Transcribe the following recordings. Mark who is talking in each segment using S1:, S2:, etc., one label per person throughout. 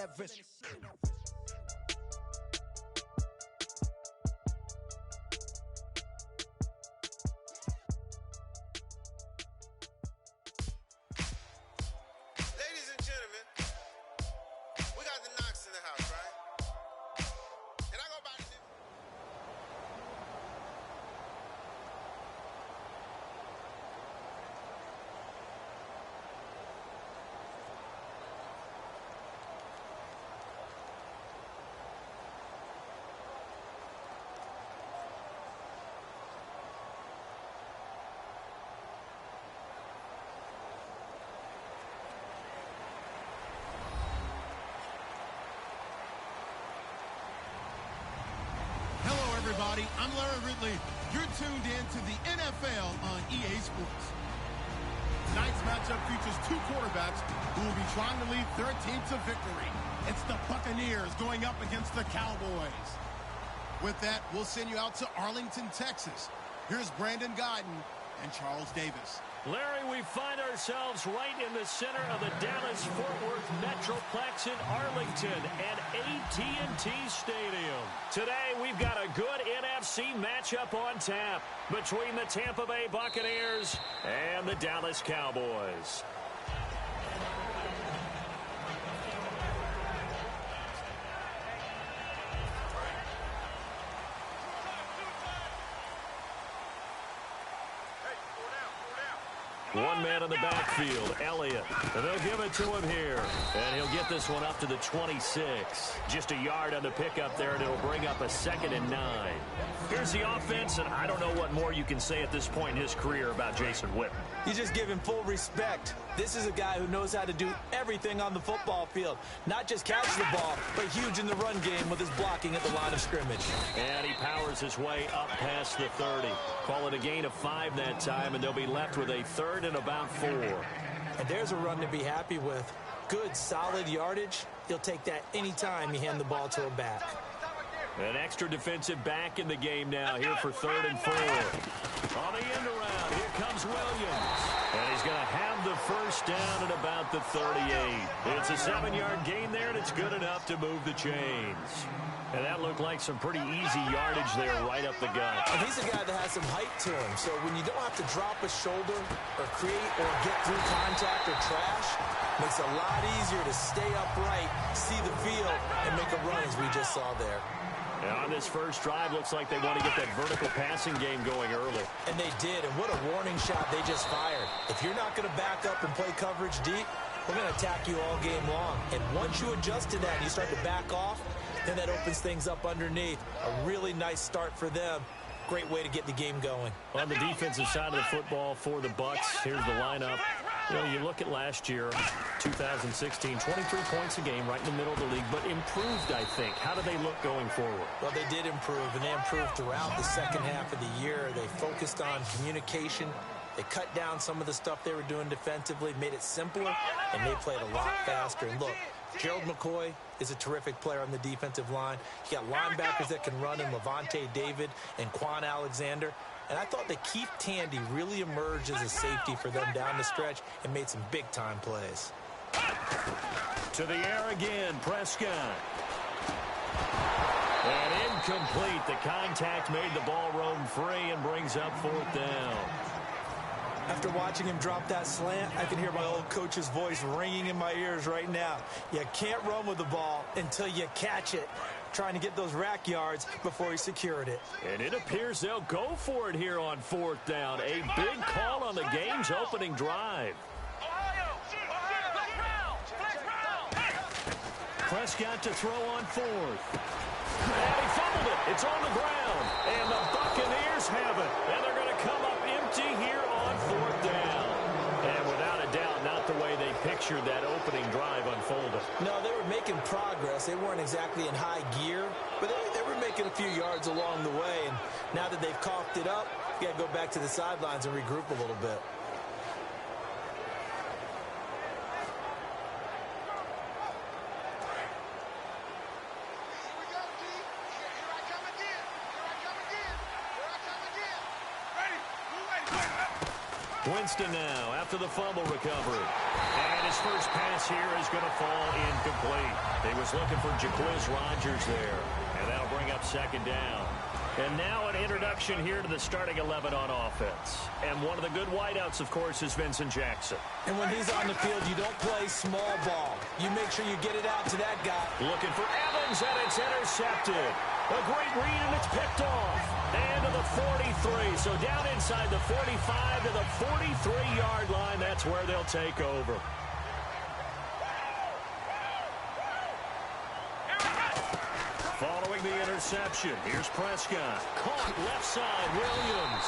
S1: lavish.
S2: Ladies and gentlemen, we got the Knox in the house, right? And I go by the name.
S3: Everybody, I'm Larry Ridley. You're tuned in to the NFL on EA Sports. Tonight's matchup features two quarterbacks who will be trying to lead their team to victory. It's the Buccaneers going up against the Cowboys. With that, we'll send you out to Arlington, Texas. Here's Brandon Guyton and Charles Davis.
S4: Larry, we find ourselves right in the center of the Dallas-Fort Worth Metroplex in Arlington at AT&T Stadium. Today, we've got a good NFC matchup on tap between the Tampa Bay Buccaneers and the Dallas Cowboys. One man in the backfield, Elliott. And they'll give it to him here. And he'll get this one up to the 26. Just a yard on the pickup there, and it'll bring up a 2nd and 9. Here's the offense, and I don't know what more you can say at this point in his career about Jason Witten.
S5: You just give him full respect. This is a guy who knows how to do everything on the football field. Not just catch the ball, but huge in the run game with his blocking at the line of scrimmage.
S4: And he powers his way up past the 30. Call it a gain of 5 that time, and they'll be left with a 3rd and about 4.
S5: And there's a run to be happy with. Good, solid yardage. He'll take that any time you hand the ball to a back.
S4: An extra defensive back in the game now here for 3rd and 4. On the end around, here comes Williams. And he's going to have the first down at about the 38. It's a 7-yard gain there, and it's good enough to move the chains. And that looked like some pretty easy yardage there right up the gut.
S5: And he's a guy that has some height to him, so when you don't have to drop a shoulder or create or get through contact or trash, it makes it a lot easier to stay upright, see the field, and make a run as we just saw there.
S4: And on this first drive, looks like they want to get that vertical passing game going early.
S5: And they did, and what a warning shot they just fired. If you're not going to back up and play coverage deep, we're going to attack you all game long. And once you adjust to that and you start to back off, then that opens things up underneath. A really nice start for them. Great way to get the game going.
S4: On the defensive side of the football for the Bucs, here's the lineup. You know, you look at last year, 2016, 23 points a game right in the middle of the league, but improved, I think. How do they look going forward?
S5: Well, they did improve, and they improved throughout the second half of the year. They focused on communication. They cut down some of the stuff they were doing defensively, made it simpler, and they played a lot faster. And look, Gerald McCoy is a terrific player on the defensive line. You got linebackers that can run in Levante David and Quan Alexander. And I thought that Keith Tandy really emerged as a safety for them down the stretch and made some big-time plays.
S4: To the air again, Prescott. And incomplete. The contact made the ball roam free and brings up 4th down.
S5: After watching him drop that slant, I can hear my old coach's voice ringing in my ears right now. You can't run with the ball until you catch it. Trying to get those rack yards before he secured it.
S4: And it appears they'll go for it here on 4th down. A big call on the game's opening drive. Prescott to throw on 4th. And he fumbled it. It's on the ground. And the Buccaneers have it. And they're going to come up empty here on 4th down. And without a doubt, not the way they pictured that opening drive unfolded.
S5: No, they were making progress. They weren't exactly in high gear, but they were making a few yards along the way. And now that they've coughed it up, you got to go back to the sidelines and regroup a little bit. Winston now after the fumble recovery. And his first pass
S4: here is going to fall incomplete. He was looking for B-Jackz Rogers there, and that'll bring up second down. And now an introduction here to the starting 11 on offense. And one of the good wideouts, of course, is Vincent Jackson.
S5: And when he's on the field, you don't play small ball. You make sure you get it out to that guy.
S4: Looking for Evans, and it's intercepted. A great read, and it's picked off. And to the 43. So down inside the 45 to the 43-yard line. That's where they'll take over. Following the interception, here's Prescott. Caught left side, Williams.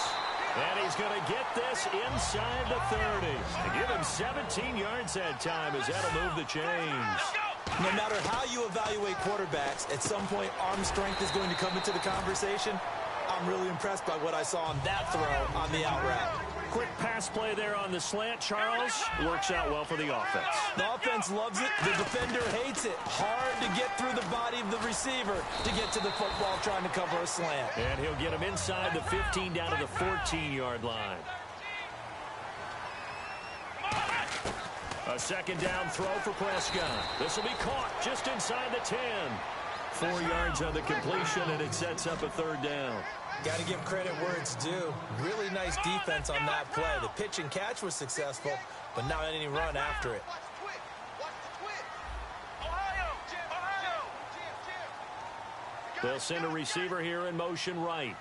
S4: And he's going to get this inside the 30. To give him 17 yards that time as that'll move the chains.
S5: No matter how you evaluate quarterbacks, at some point arm strength is going to come into the conversation. I'm really impressed by what I saw on that throw on the out route.
S4: Quick pass play there on the slant, Charles. Works out well for the offense.
S5: The offense loves it. The defender hates it. Hard to get through the body of the receiver to get to the football trying to cover a slant.
S4: And he'll get him inside the 15 down to the 14-yard line. A second down throw for Prescott. This will be caught just inside the 10. 4 yards on the completion, and it sets up a third down.
S5: Got to give credit where it's due. Really nice defense on that play. The pitch and catch was successful, but not any run after it.
S4: They'll send a receiver here in motion right.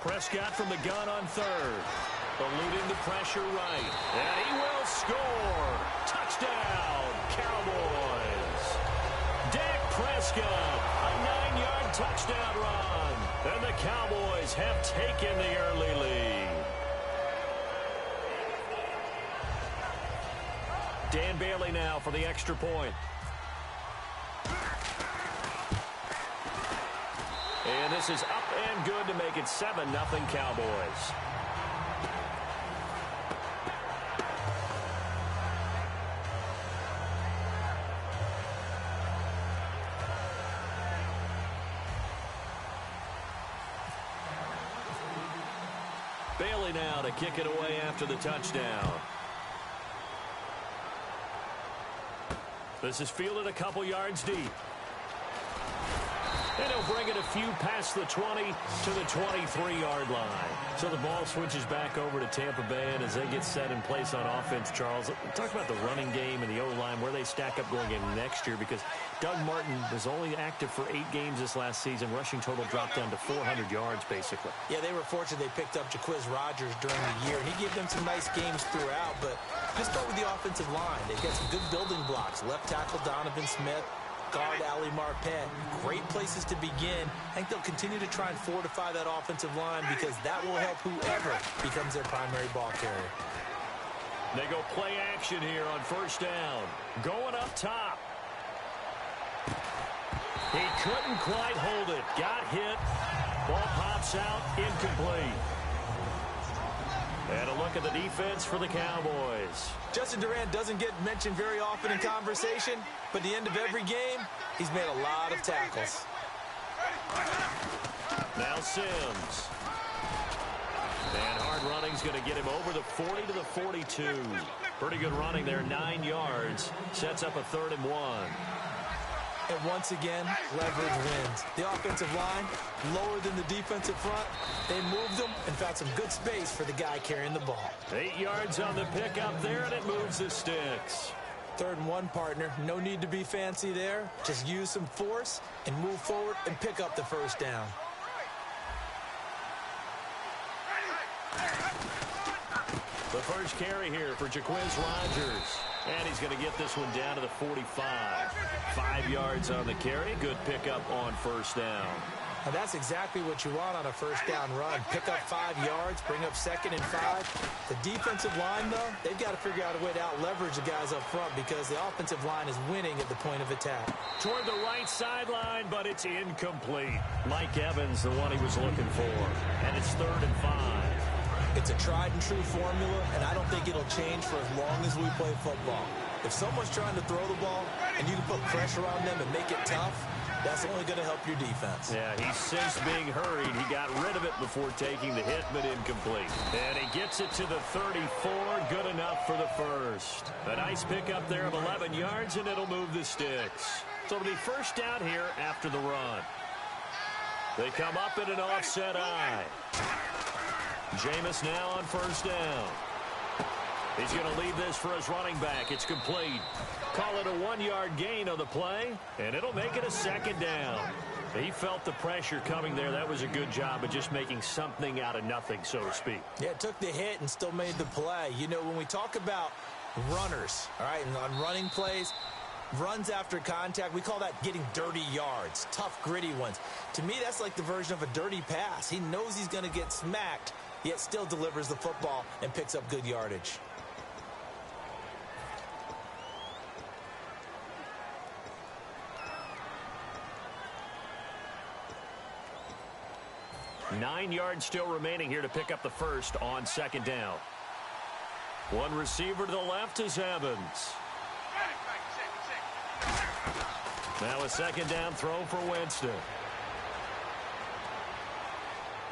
S4: Prescott from the gun on third. Eluding the pressure right. And he will score. Touchdown, Cowboys. Dak Prescott, a 9-yard touchdown run. And the Cowboys have taken the early lead. Dan Bailey now for the extra point. And this is up and good to make it 7-0 Cowboys. Bailey now to kick it away after the touchdown. This is fielded a couple yards deep. And he'll bring it a few past the 20 to the 23-yard line. So the ball switches back over to Tampa Bay, and as they get set in place on offense, Charles, talk about the running game and the O-line, where they stack up going into next year, because Doug Martin was only active for 8 games this last season. Rushing total dropped down to 400 yards, basically.
S5: Yeah, they were fortunate they picked up B-Jackz Rogers during the year, and he gave them some nice games throughout. But just start with the offensive line. They've got some good building blocks. Left tackle Donovan Smith, guard Ali Marpet. Great places to begin. I think they'll continue to try and fortify that offensive line, because that will help whoever becomes their primary ball carrier.
S4: They go play action here on first down. Going up top. He couldn't quite hold it. Got hit. Ball pops out. Incomplete. And a look at the defense for the Cowboys.
S5: Justin Durant doesn't get mentioned very often in conversation, but at the end of every game, he's made a lot of tackles.
S4: Now Sims. And hard running's going to get him over the 40 to the 42. Pretty good running there, 9 yards. Sets up a 3rd and 1.
S5: And once again, leverage wins. The offensive line, lower than the defensive front. They moved them and found some good space for the guy carrying the ball.
S4: 8 yards on the pickup there, and it moves the sticks.
S5: 3rd and 1, partner. No need to be fancy there. Just use some force and move forward and pick up the first down.
S4: The first carry here for B-Jackz Rogers. And he's going to get this one down to the 45. 5 yards on the carry. Good pickup on first down.
S5: Now that's exactly what you want on a first down run. Pick up 5 yards, bring up 2nd and 5. The defensive line, though, they've got to figure out a way to out-leverage the guys up front, because the offensive line is winning at the point of attack.
S4: Toward the right sideline, but it's incomplete. Mike Evans, the one he was looking for. And it's 3rd and 5.
S5: It's a tried-and-true formula, and I don't think it'll change for as long as we play football. If someone's trying to throw the ball and you can put pressure on them and make it tough, That's only going to help your defense.
S4: Yeah, he sensed being hurried. He got rid of it before taking the hit, but incomplete. And he gets it to the 34. Good enough for the first. A nice pickup there of 11 yards, and it'll move the sticks. So it'll be first down here after the run. They come up in an offset eye. Jameis now on first down. He's going to leave this for his running back. It's complete. Call it a 1-yard gain on the play, and it'll make it a second down. He felt the pressure coming there. That was a good job of just making something out of nothing, so to speak.
S5: Yeah, took the hit and still made the play. You know, when we talk about runners, all right, and on running plays, runs after contact, we call that getting dirty yards, tough, gritty ones. To me, that's like the version of a dirty pass. He knows he's going to get smacked, yet still delivers the football and picks up good yardage.
S4: Nine yards still remaining here to pick up the first on second down. One receiver to the left is Evans. Now a second down throw for Winston.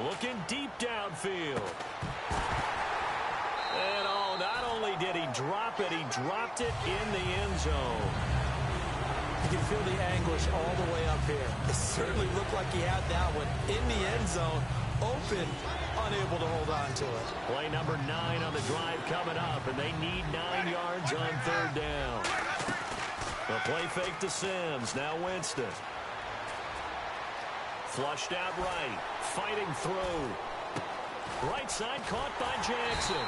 S4: Looking deep downfield. And not only did he drop it, he dropped it in the end zone.
S5: You can feel the anguish all the way up here. It certainly looked like he had that one in the end zone, open, unable to hold on to it.
S4: Play number 9 on the drive coming up, and they need 9 yards on third down. The play fake to Sims. Now Winston. Flushed out right. Fighting through. Right side caught by Jackson.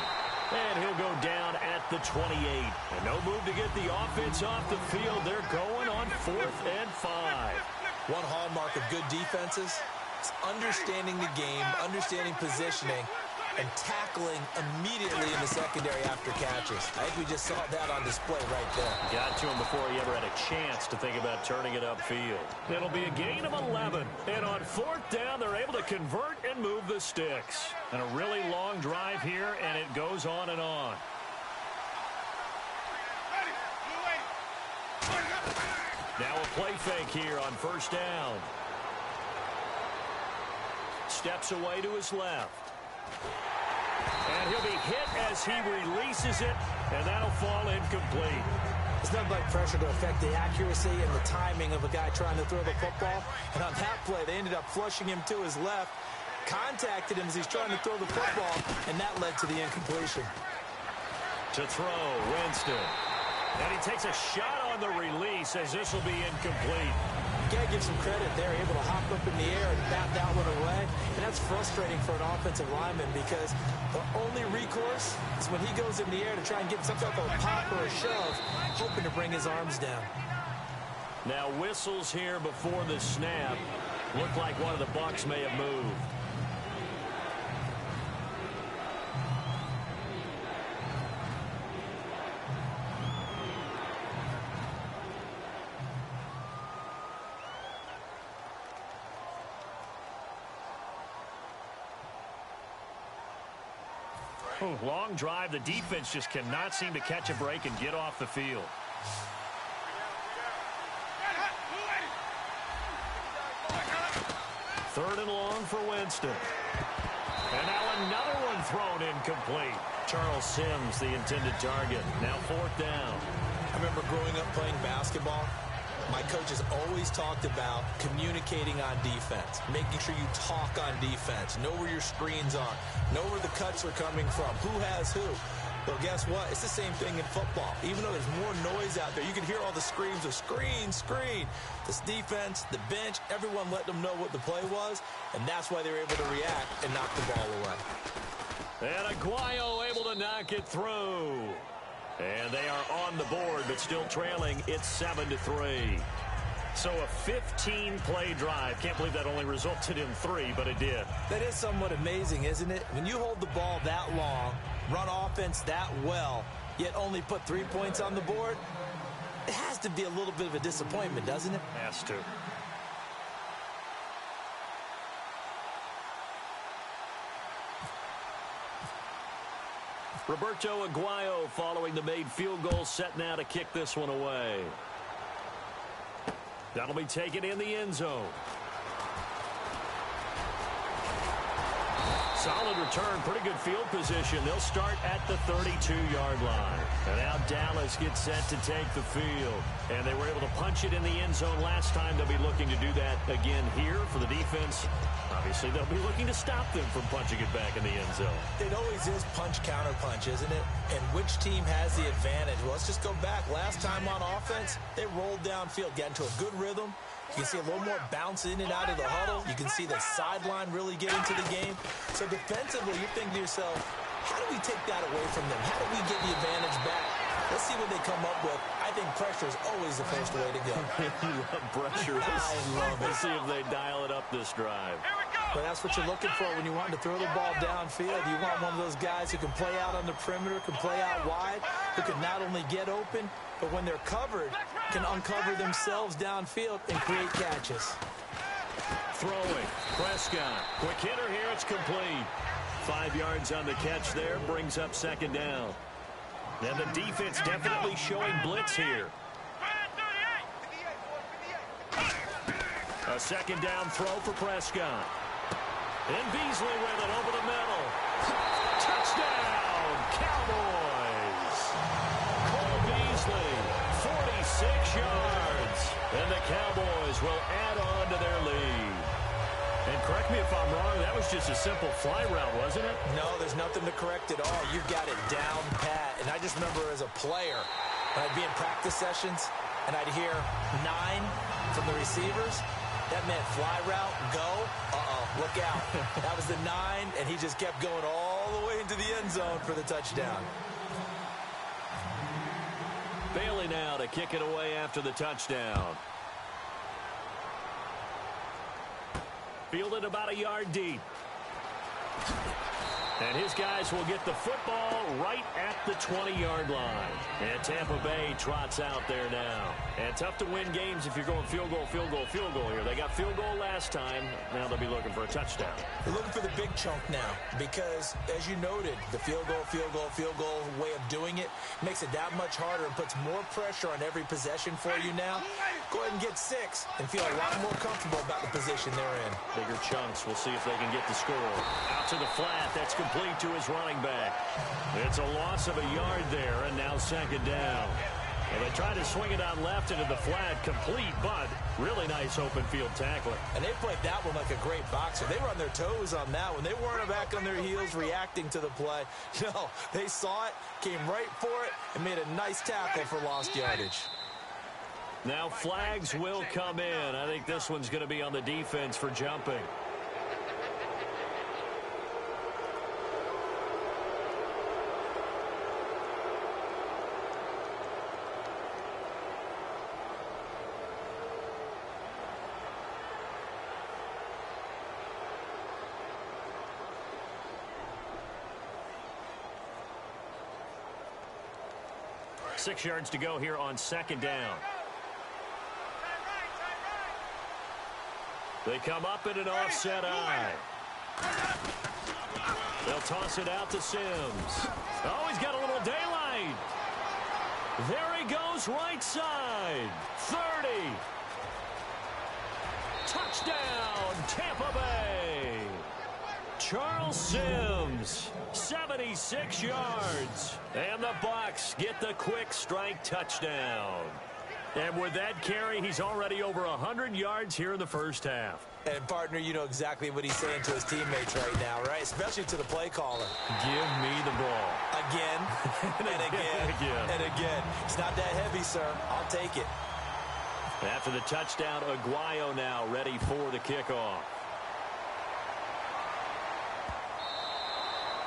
S4: And he'll go down at the 28. And no move to get the offense off the field. They're going on 4th and 5.
S5: One hallmark of good defenses is understanding the game, understanding positioning, and tackling immediately in the secondary after catches. I think we just saw that on display right there.
S4: Got to him before he ever had a chance to think about turning it upfield. It'll be a gain of 11. And on 4th down, they're able to convert and move the sticks. And a really long drive here, and it goes on and on. Now a play fake here on first down. Steps away to his left. And he'll be hit as he releases it, and that'll fall incomplete.
S5: It's nothing like pressure to affect the accuracy and the timing of a guy trying to throw the football. And on that play, they ended up flushing him to his left, contacted him as he's trying to throw the football, and that led to the incompletion.
S4: To throw, Winston. And he takes a shot on the release as this will be incomplete.
S5: You got to give some credit there, able to hop up in the air and bat that one away. And that's frustrating for an offensive lineman because the only recourse is when he goes in the air to try and get some type of pop or a shove, hoping to bring his arms down.
S4: Now whistles here before the snap. Looked like one of the Bucs may have moved. Long drive. The defense just cannot seem to catch a break and get off the field. Third and long for Winston. And now another one thrown incomplete. Charles Sims, the intended target. Now 4th down.
S5: I remember growing up playing basketball. My coaches always talked about communicating on defense, making sure you talk on defense, know where your screens are, know where the cuts are coming from, who has who. Well, guess what? It's the same thing in football. Even though there's more noise out there, you can hear all the screams of screen, screen. This defense, the bench, everyone let them know what the play was, and that's why they were able to react and knock the ball away.
S4: And Aguayo able to knock it through. And they are on the board, but still trailing. It's 7-3. So a 15-play drive. Can't believe that only resulted in 3, but it did.
S5: That is somewhat amazing, isn't it? When you hold the ball that long, run offense that well, yet only put 3 points on the board, it has to be a little bit of a disappointment, doesn't it?
S4: Has to. Roberto Aguayo following the made field goal, set now to kick this one away. That'll be taken in the end zone. Solid return, pretty good field position. They'll start at the 32-yard line. And now Dallas gets set to take the field. And they were able to punch it in the end zone last time. They'll be looking to do that again here for the defense. Obviously, they'll be looking to stop them from punching it back in the end zone.
S5: It always is punch-counter-punch, isn't it? And which team has the advantage? Well, let's just go back. Last time on offense, they rolled downfield, got into a good rhythm. You can see a little more bounce in and out of the huddle. You can see the sideline really get into the game. So defensively, you're thinking to yourself, how do we take that away from them? How do we get the advantage back? Let's see what they come up with. I think pressure is always the first way to go.
S4: You love pressure.
S5: I love it.
S4: Let's see if they dial it up this drive.
S5: But that's what you're looking for when you want to throw the ball downfield. You want one of those guys who can play out on the perimeter, can play out wide, who can not only get open, but when they're covered, can uncover themselves downfield and create catches.
S4: Throwing. Prescott. Quick hitter here. It's complete. 5 yards on the catch there. Brings up second down. And the defense definitely showing blitz here. A second down throw for Prescott. And Beasley with it over the middle. Touchdown, Cowboys. Cole Beasley, 46 yards. And the Cowboys will add on to their lead. And correct me if I'm wrong, that was just a simple fly route, wasn't it?
S5: No, there's nothing to correct at all. You've got it down pat. And I just remember as a player, when I'd be in practice sessions, and I'd hear 9 from the receivers. That meant fly route, go, look out. That was the 9, and he just kept going all the way into the end zone for the touchdown.
S4: Bailey now to kick it away after the touchdown. Fielded about a yard deep. And his guys will get the football right at the 20-yard line. And Tampa Bay trots out there now. And tough to win games if you're going field goal, field goal, field goal here. They got field goal last time. Now they'll be looking for a touchdown.
S5: They're looking for the big chunk now because, as you noted, the field goal way of doing it makes it that much harder and puts more pressure on every possession for you now. Go ahead and get 6 and feel a lot more comfortable about the position they're in.
S4: Bigger chunks. We'll see if they can get the score. Out to the flat. That's complete to his running back. It's a loss of a yard there, and now second down. Well, they tried to swing it out left into the flat, complete, but really nice open field tackling.
S5: And they played that one like a great boxer. They were on their toes on that one. They weren't back on their heels reacting to the play. No, they saw it, came right for it, and made a nice tackle for lost yardage.
S4: Now flags will come in. I think this one's going to be on the defense for jumping. Six yards to go here on second down. They come up in an offset eye. They'll toss it out to Sims. Oh, he's got a little daylight. There he goes, right side. 30. Touchdown, Tampa Bay. Charles Sims, 76 yards. And the Bucs get the quick strike touchdown. And with that carry, he's already over 100 yards here in the first half.
S5: And, partner, you know exactly what he's saying to his teammates right now, right? Especially to the play caller.
S4: Give me the ball.
S5: Again, and again, and again. It's not that heavy, sir. I'll take it.
S4: After the touchdown, Aguayo now ready for the kickoff.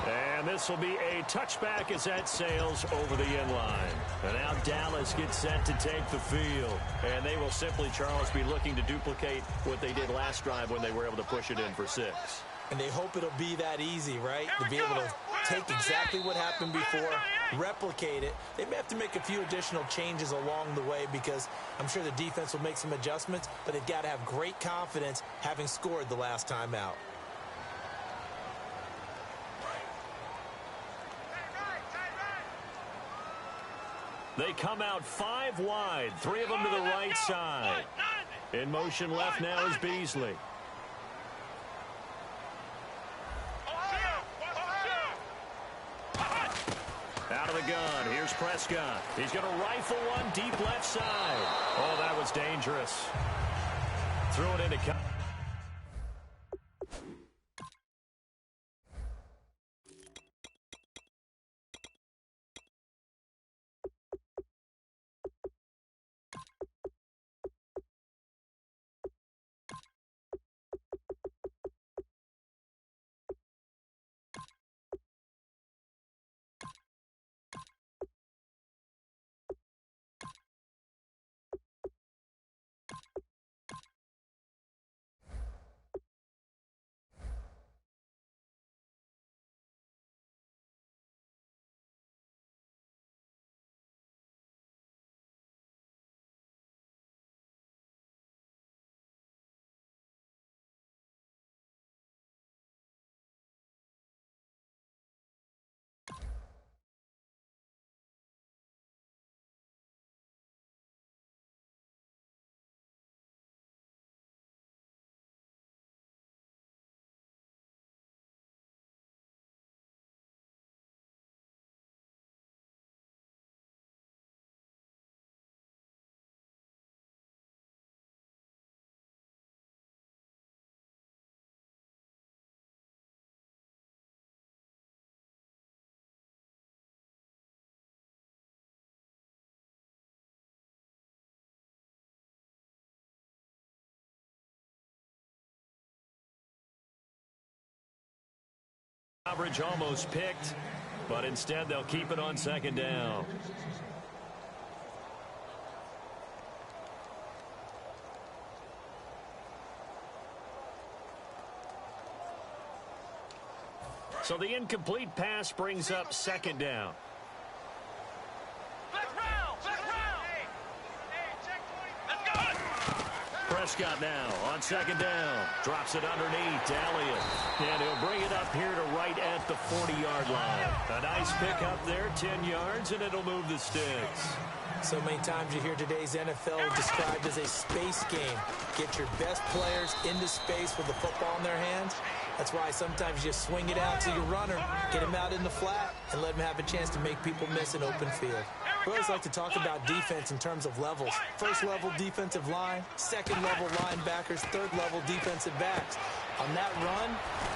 S4: And this will be a touchback as that sails over the end line. And now Dallas gets set to take the field. And they will simply, Charles, be looking to duplicate what they did last drive when they were able to push it in for 6.
S5: And they hope it'll be that easy, right? To be able to take exactly what happened before, replicate it. They may have to make a few additional changes along the way because I'm sure the defense will make some adjustments, but they've got to have great confidence having scored the last time out.
S4: They come out 5 wide, 3 of them to the right side. In motion left now is Beasley. Out of the gun. Here's Prescott. He's going to rifle one deep left side. Oh, that was dangerous. Threw it into... Coverage almost picked, but instead they'll keep it on second down. So the incomplete pass brings up second down. Prescott now on second down. Drops it underneath to Elliott. And he'll bring it up here to right at the 40-yard line. A nice pickup there, 10 yards, and it'll move the sticks.
S5: So many times you hear today's NFL described as a space game. Get your best players into space with the football in their hands. That's why sometimes you just swing it out to your runner, get him out in the flat, and let him have a chance to make people miss an open field. We always like to talk about defense in terms of levels. First level defensive line, second level linebackers, third level defensive backs. On that run,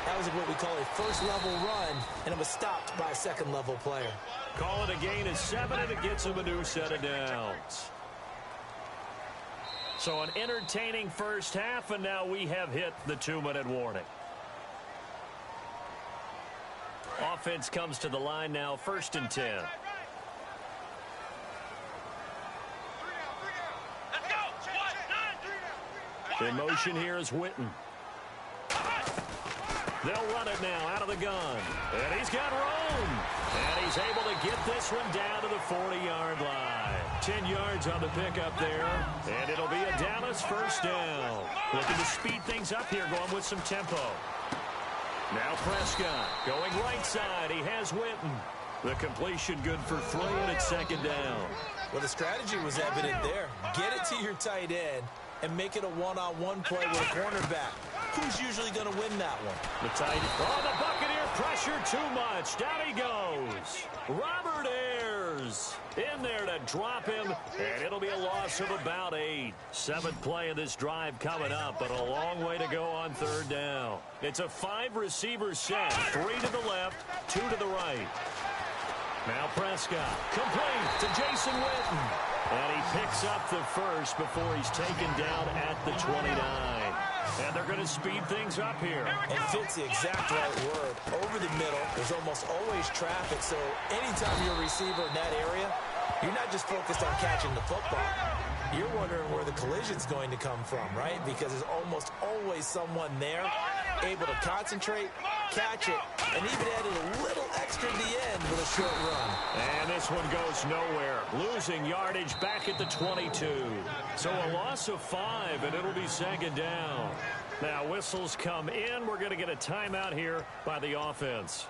S5: that was what we call a first level run, and it was stopped by a second level player.
S4: Call it a gain of 7, and it gets him a new set of downs. So an entertaining first half, and now we have hit the 2-minute warning. Offense comes to the line now, 1st and 10. In motion here is Witten. They'll run it now out of the gun. And he's got room. And he's able to get this one down to the 40-yard line. 10 yards on the pickup there. And it'll be a Dallas first down. Looking to speed things up here, going with some tempo. Now Prescott going right side. He has Witten. The completion good for 3, and it's second down.
S5: Well, the strategy was evident there. Get it to your tight end and make it a one-on-one play with a cornerback. Who's usually going to win that one?
S4: The tight end. Oh, the Buccaneer pressure too much. Down he goes. Robert Ayers in there to drop him, and it'll be a loss of about 8. 7th play of this drive coming up, but a long way to go on 3rd down. It's a 5-receiver set. 3 to the left, 2 to the right. Now Prescott, complete to Jason Witten. And he picks up the first before he's taken down at the 29. And they're going to speed things up here.
S5: And fits the exact right word. Over the middle, there's almost always traffic. So anytime you're a receiver in that area, you're not just focused on catching the football. You're wondering where the collision's going to come from, right? Because there's almost always someone there able to concentrate, catch it, and even added a little extra at the end with a short run.
S4: And this one goes nowhere. Losing yardage back at the 22. So a loss of 5, and it'll be second down. Now whistles come in. We're going to get a timeout here by the offense.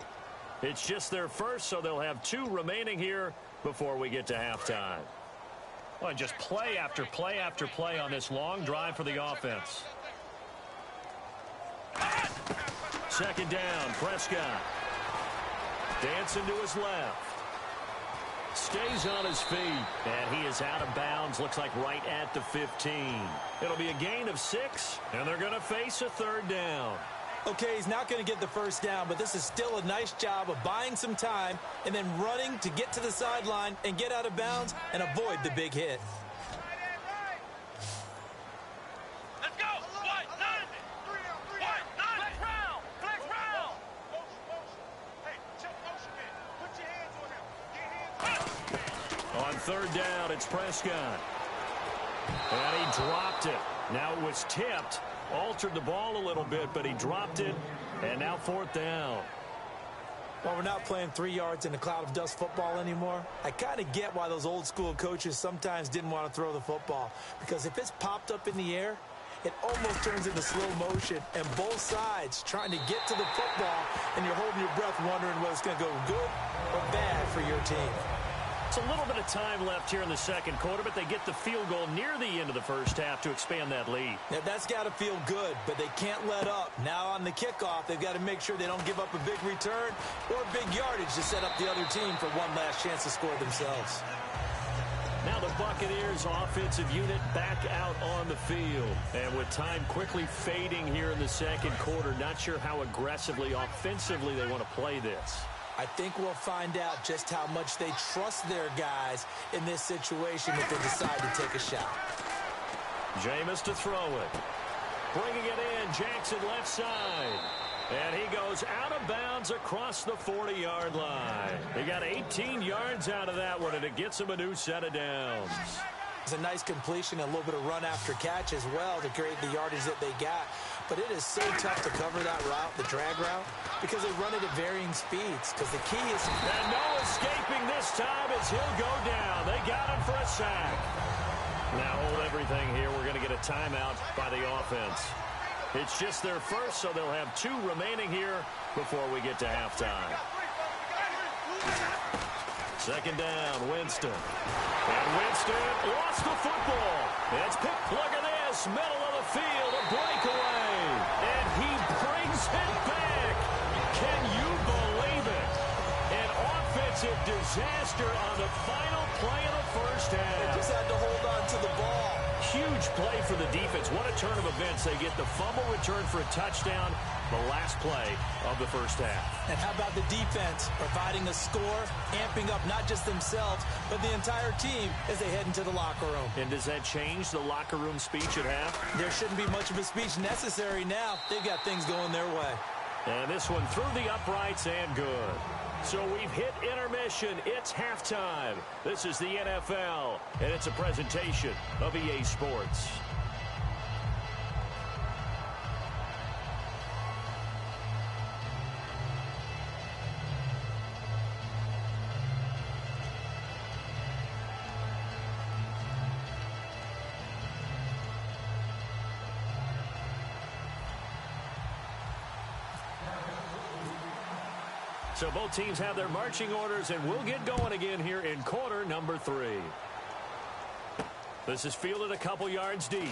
S4: It's just their first, so they'll have 2 remaining here before we get to halftime. Well, just play after play after play on this long drive for the offense. Second down, Prescott. Dancing to his left. Stays on his feet, and he is out of bounds. Looks like right at the 15. It'll be a gain of 6, and they're going to face a third down.
S5: Okay, he's not going to get the first down, but this is still a nice job of buying some time and then running to get to the sideline and get out of bounds and avoid the big hit.
S2: Let's go. What? 9. Flex round. Flex round. Hey, check motion man. Put your hands on him. Get hands
S4: On third down, it's Prescott. And he dropped it. Now it was tipped. Altered the ball a little bit, but he dropped it. And now fourth down.
S5: Well, we're not playing 3 yards in a cloud of dust football anymore. I kind of get why those old school coaches sometimes didn't want to throw the football. Because if it's popped up in the air, it almost turns into slow motion. And both sides trying to get to the football, and you're holding your breath wondering whether it's going to go good or bad for your team.
S4: It's a little bit of time left here in the second quarter, but they get the field goal near the end of the first half to expand that lead.
S5: Now, that's got to feel good, but they can't let up. Now on the kickoff, they've got to make sure they don't give up a big return or big yardage to set up the other team for one last chance to score themselves.
S4: Now the Buccaneers offensive unit back out on the field. And with time quickly fading here in the second quarter, not sure how aggressively, offensively they want to play this.
S5: I think we'll find out just how much they trust their guys in this situation if they decide to take a shot.
S4: Jameis to throw it. Bringing it in, Jackson left side. And he goes out of bounds across the 40-yard line. He got 18 yards out of that one, and it gets him a new set of downs.
S5: It's a nice completion, a little bit of run after catch as well to create the yardage that they got. But it is so tough to cover that route, the drag route, because they run it at varying speeds. Because the key is...
S4: And no escaping this time as he'll go down. They got him for a sack. Now hold everything here. We're going to get a timeout by the offense. It's just their first, so they'll have 2 remaining here before we get to halftime. Second down, Winston. And Winston lost the football. It's picked. Look at this. Middle of the field, a breakaway. And he brings it back. Can you believe it? An offensive disaster on the final play of the first half.
S5: They just had to hold on to the ball.
S4: Huge play for the defense. What a turn of events. They get the fumble return for a touchdown, the last play of the first half.
S5: And how about the defense providing a score, amping up not just themselves, but the entire team as they head into the locker room.
S4: And does that change the locker room speech at half?
S5: There shouldn't be much of a speech necessary now. They've got things going their way.
S4: And this one through the uprights and good. So we've hit intermission. It's halftime. This is the NFL, and it's a presentation of EA Sports. So both teams have their marching orders, and we'll get going again here in quarter number 3. This is fielded a couple yards deep.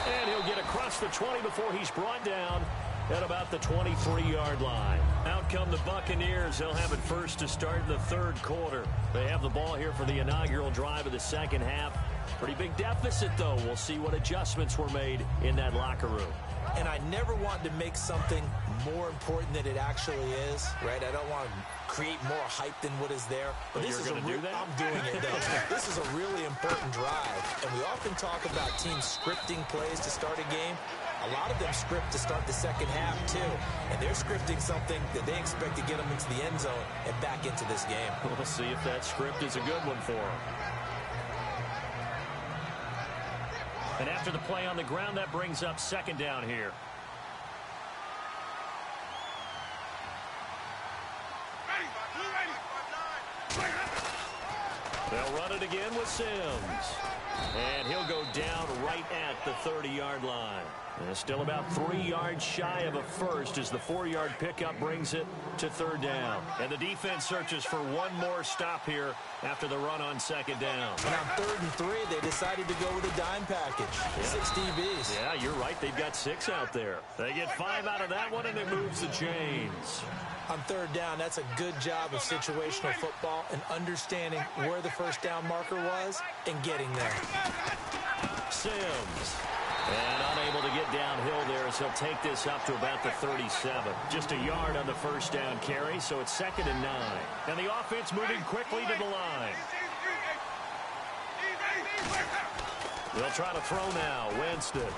S4: And he'll get across the 20 before he's brought down at about the 23-yard line. Out come the Buccaneers. They'll have it first to start the third quarter. They have the ball here for the inaugural drive of the second half. Pretty big deficit, though. We'll see what adjustments were made in that locker room.
S5: And I never want to make something more important than it actually is, right? I don't want to create more hype than what is there.
S4: But this is going to do that?
S5: I'm doing it, though. This is a really important drive. And we often talk about teams scripting plays to start a game. A lot of them script to start the second half, too. And they're scripting something that they expect to get them into the end zone and back into this game.
S4: We'll see if that script is a good one for them. And after the play on the ground, that brings up second down here. They'll run it again with Sims. And he'll go down right right at the 30-yard line. And still about 3 yards shy of a first as the 4-yard pickup brings it to third down. And the defense searches for one more stop here after the run on second down.
S5: And on 3rd and 3, they decided to go with a dime package. 6 DBs.
S4: Yeah, you're right. They've got 6 out there. They get 5 out of that one, and it moves the chains.
S5: On 3rd down, that's a good job of situational football and understanding where the first down marker was and getting there.
S4: Sims. And unable to get downhill there as he'll take this up to about the 37. Just a yard on the first down carry, so it's 2nd and 9. And the offense moving quickly to the line. They'll try to throw now. Winston.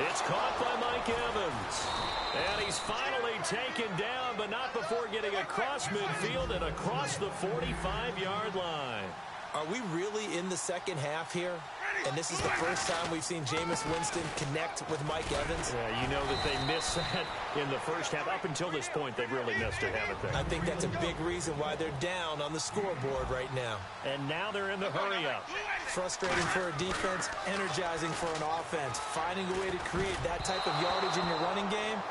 S4: It's caught by Mike Evans. And he's finally taken down, but not before getting across midfield and across the 45-yard line.
S5: Are we really in the second half here? And this is the first time we've seen Jameis Winston connect with Mike Evans.
S4: Yeah, you know that they missed that in the first half. Up until this point, they've really missed it, haven't they?
S5: I think that's a big reason why they're down on the scoreboard right now.
S4: And now they're in the hurry-up.
S5: Frustrating for a defense, energizing for an offense. Finding a way to create that type of yardage in your running game,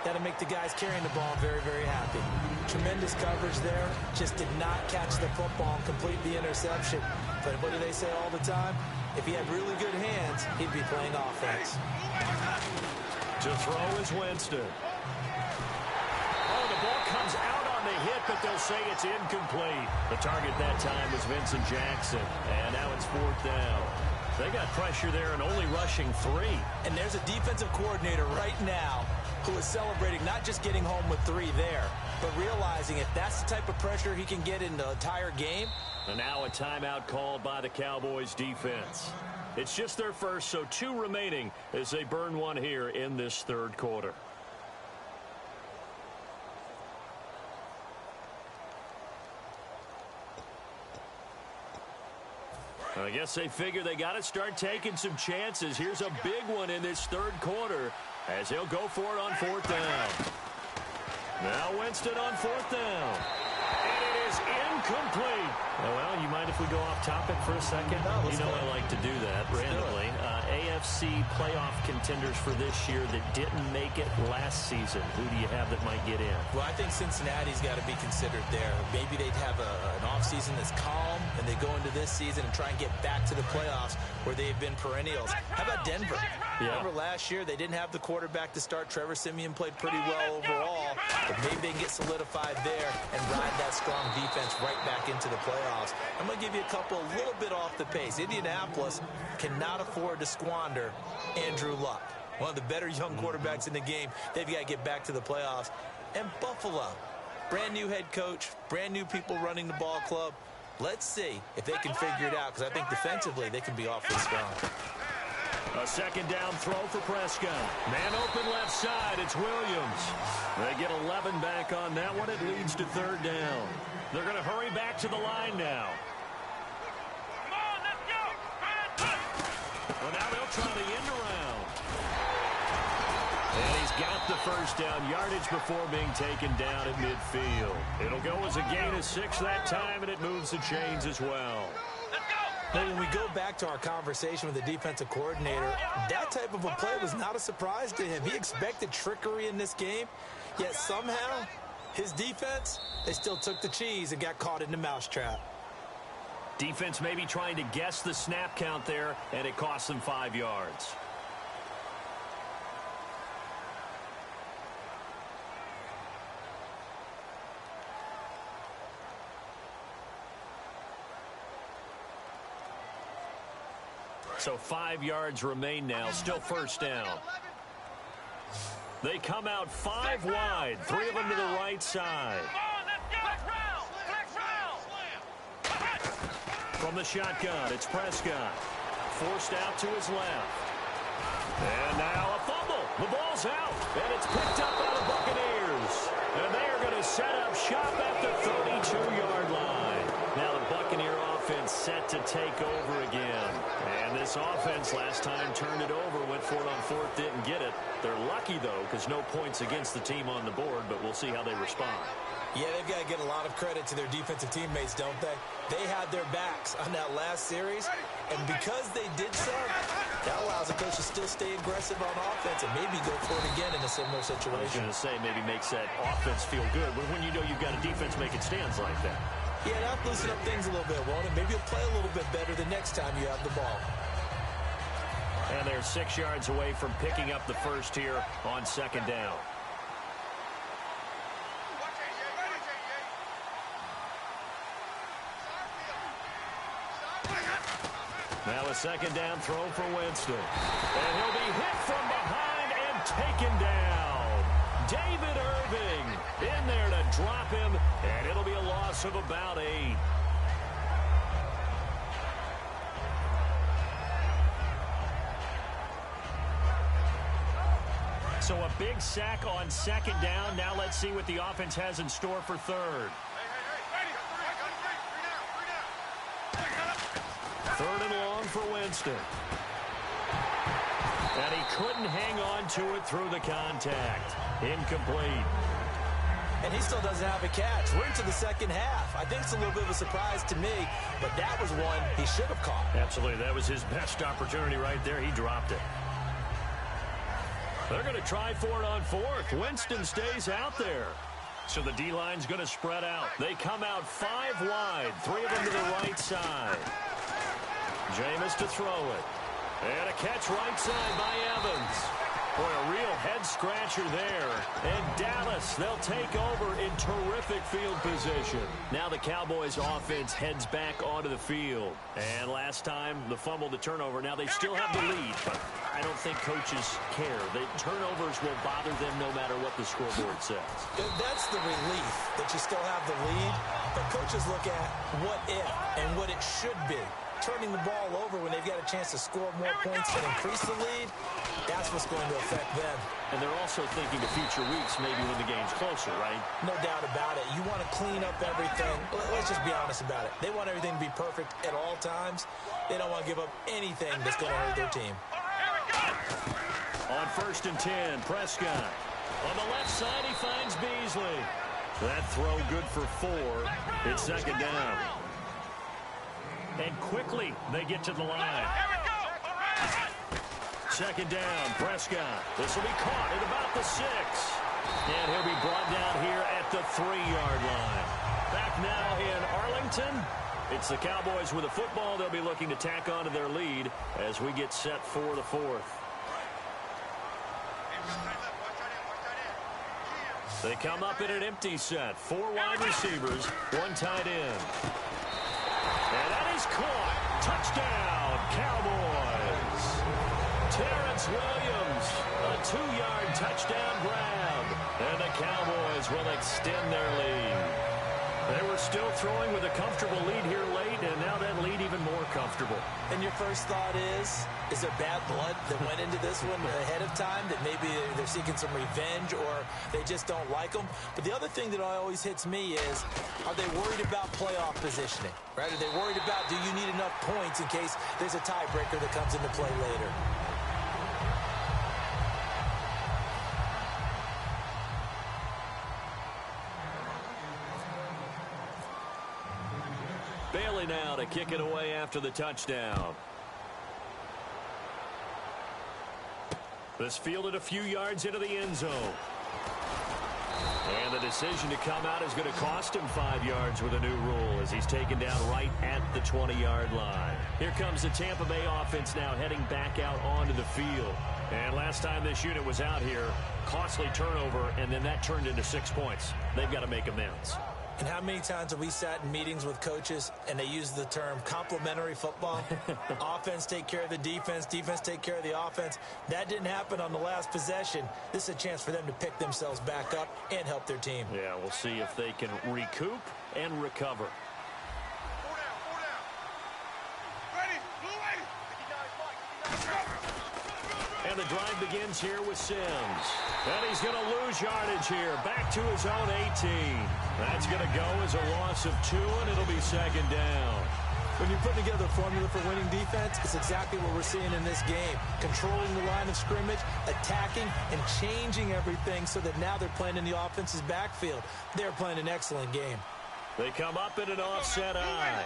S5: that'll make the guys carrying the ball very, very happy. Tremendous coverage there. Just did not catch the football and complete the interception. But what do they say all the time? If he had really good hands, he'd be playing offense.
S4: To throw is Winston. Oh, the ball comes out on the hit, but they'll say it's incomplete. The target that time was Vincent Jackson. And now it's 4th down. They got pressure there and only rushing 3.
S5: And there's a defensive coordinator right now who is celebrating not just getting home with 3 there, but realizing if that's the type of pressure he can get in the entire game.
S4: And now a timeout called by the Cowboys defense. It's just their first, so 2 remaining as they burn one here in this 3rd quarter. I guess they figure they got to start taking some chances. Here's a big one in this 3rd quarter as they'll go for it on 4th down. Now Winston on 4th down. And it is incomplete. Well, you mind if we go off topic for a second?
S5: No,
S4: you know I like to do that randomly. AFC playoff contenders for this year that didn't make it last season. Who do you have that might get in?
S5: Well, I think Cincinnati's got to be considered there. Maybe they'd have an offseason that's calm, and they go into this season and try and get back to the playoffs where they've been perennials. How about Denver?
S4: Yeah.
S5: Remember last year, they didn't have the quarterback to start. Trevor Siemian played pretty well overall, but maybe they can get solidified there and ride that strong defense right back into the playoffs. I'm going to give you a little bit off the pace. Indianapolis cannot afford to squander Andrew Luck, one of the better young quarterbacks in the game. They've got to get back to the playoffs. And Buffalo, brand new head coach, brand new people running the ball club. Let's see if they can figure it out, because I think defensively they can be awfully strong.
S4: A 2nd down throw for Prescott. Man open left side. It's Williams. They get 11 back on that one. It leads to 3rd down. They're going to hurry back to the line now.
S2: Come on, let's go.
S4: Well, now they'll try the end around. And he's got the first down yardage before being taken down at midfield. It'll go as a gain of 6 that time, and it moves the chains as well.
S5: But when we go back to our conversation with the defensive coordinator, that type of a play was not a surprise to him. He expected trickery in this game, yet somehow his defense, they still took the cheese and got caught in the mousetrap.
S4: Defense maybe trying to guess the snap count there, and it cost them 5 yards. So 5 yards remain now, still first down. They come out 5 wide, 3 of them to the right side. From the shotgun, it's Prescott. Forced out to his left. And now a fumble. The ball's out, and it's picked up by the Buccaneers. And they are going to set up shop at the 32-yard line. Now the Buccaneer offense set to take over again. And this offense last time turned it over, went for it on 4th, didn't get it. They're lucky, though, because no points against the team on the board, but we'll see how they respond.
S5: Yeah, they've got to get a lot of credit to their defensive teammates, don't they? They had their backs on that last series, and because they did so, that allows allows the coach to still stay aggressive on offense and maybe go for it again in a similar situation.
S4: I was going to say maybe makes that offense feel good when you know you've got a defense making stands like that.
S5: Yeah, that'll loosen up things a little bit, won't it? Maybe you'll play a little bit better the next time you have the ball.
S4: And they're 6 yards away from picking up the first here on second down. Now a second down throw for Winston. And he'll be hit from behind and taken down. David Irving in there to drop him, and it'll be a loss of about 8. So a big sack on second down. Now let's see what the offense has in store for third. Third and long for Winston. And he couldn't hang on to it through the contact. Incomplete.
S5: And he still doesn't have a catch. We're into the second half. I think it's a little bit of a surprise to me, but that was one he should have caught.
S4: Absolutely. That was his best opportunity right there. He dropped it. They're going to try for it on fourth. Winston stays out there. So the D-line's going to spread out. They come out 5 wide. 3 of them to the right side. Jameis to throw it. And a catch right side by Evans. Boy, a real head-scratcher there. And Dallas, they'll take over in terrific field position. Now the Cowboys' offense heads back onto the field. And last time, the fumble to turnover. Now they still have the lead, but I don't think coaches care. The turnovers will bother them no matter what the scoreboard says.
S5: That's the relief that you still have the lead. But coaches look at what if and what it should be. Turning the ball over when they've got a chance to score more points and increase the lead, that's what's going to affect them.
S4: And they're also thinking of future weeks, maybe when the game's closer, right?
S5: No doubt about it. You want to clean up everything. Let's just be honest about it. They want everything to be perfect at all times. They don't want to give up anything that's going to hurt their team.
S4: On 1st and 10, Prescott. On the left side, he finds Beasley. That throw good for 4. It's second down. And quickly, they get to the line. Second down, Prescott. This will be caught at about the 6. And he'll be brought down here at the 3-yard line. Back now in Arlington. It's the Cowboys with the football. They'll be looking to tack on to their lead as we get set for the 4th. They come up in an empty set. 4 wide receivers, 1 tight end. And that is caught. Touchdown, Cowboys. Terrence Williams, a 2-yard touchdown grab. And the Cowboys will extend their lead. They were still throwing with a comfortable lead here late, and now that lead even more comfortable.
S5: And your first thought is there bad blood that went into this one ahead of time, that maybe they're seeking some revenge or they just don't like them? But the other thing that always hits me is, are they worried about playoff positioning? Right? Are they worried about, do you need enough points in case there's a tiebreaker that comes into play later?
S4: Bailey now to kick it away after the touchdown. This fielded a few yards into the end zone. And the decision to come out is going to cost him 5 yards with a new rule as he's taken down right at the 20-yard line. Here comes the Tampa Bay offense now heading back out onto the field. And last time this unit was out here, costly turnover, and then that turned into 6 points. They've got to make amends.
S5: And how many times have we sat in meetings with coaches and they use the term complementary football? Offense take care of the defense, defense take care of the offense. That didn't happen on the last possession. This is a chance for them to pick themselves back up and help their team.
S4: Yeah, we'll see if they can recoup and recover.
S2: 4 down. Ready, blue 80.
S4: And the drive begins here with Sims. And he's going to lose yardage here. Back to his own 18. That's going to go as a loss of 2, and it'll be second down.
S5: When you're putting together a formula for winning defense, it's exactly what we're seeing in this game. Controlling the line of scrimmage, attacking, and changing everything so that now they're playing in the offense's backfield. They're playing an excellent game.
S4: They come up in an offset eye.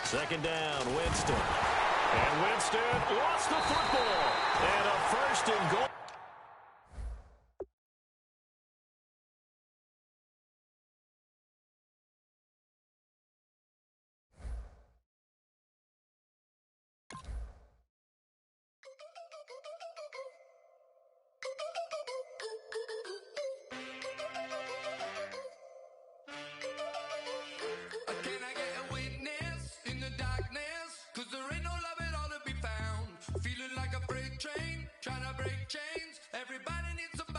S4: Second down, Winston. And Winston Instead, lost the football. And a first and goal.
S1: Can I get a witness in the darkness? 'Cause there ain't no love at all to be found. Feeling like a freight train, trying to break chains. Everybody needs a